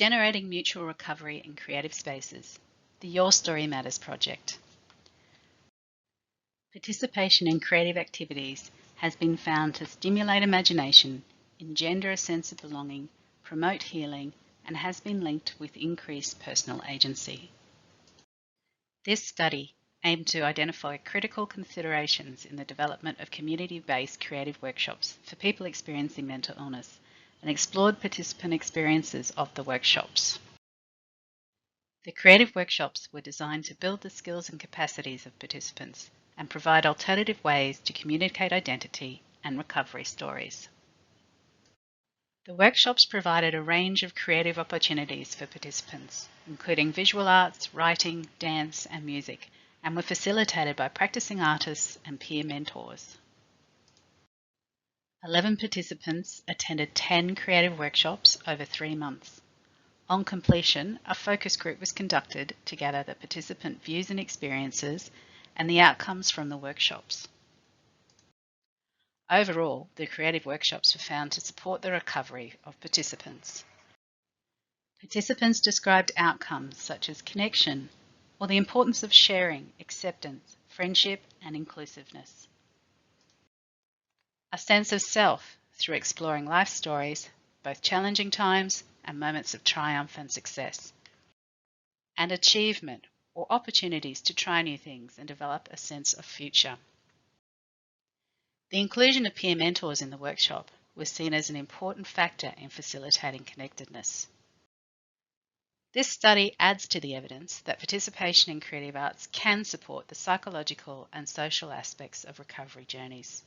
Generating Mutual Recovery in Creative Spaces, the Your Story Matters project. Participation in creative activities has been found to stimulate imagination, engender a sense of belonging, promote healing, and has been linked with increased personal agency. This study aimed to identify critical considerations in the development of community-based creative workshops for people experiencing mental illness and explored participant experiences of the workshops. The creative workshops were designed to build the skills and capacities of participants and provide alternative ways to communicate identity and recovery stories. The workshops provided a range of creative opportunities for participants, including visual arts, writing, dance, and music, and were facilitated by practicing artists and peer mentors. 11 participants attended 10 creative workshops over 3 months. On completion, a focus group was conducted to gather the participant views and experiences and the outcomes from the workshops. Overall, the creative workshops were found to support the recovery of participants. Participants described outcomes such as connection or the importance of sharing, acceptance, friendship, and inclusiveness. A sense of self through exploring life stories, both challenging times and moments of triumph and success. And achievement or opportunities to try new things and develop a sense of future. The inclusion of peer mentors in the workshop was seen as an important factor in facilitating connectedness. This study adds to the evidence that participation in creative arts can support the psychological and social aspects of recovery journeys.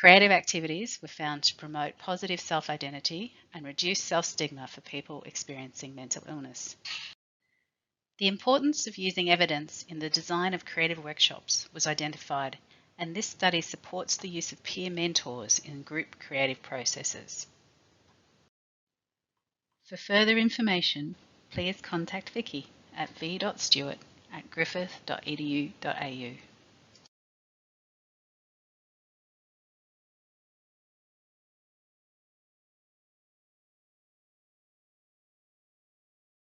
Creative activities were found to promote positive self-identity and reduce self-stigma for people experiencing mental illness. The importance of using evidence in the design of creative workshops was identified, and this study supports the use of peer mentors in group creative processes. For further information, please contact Vicky at v.stewart@griffith.edu.au.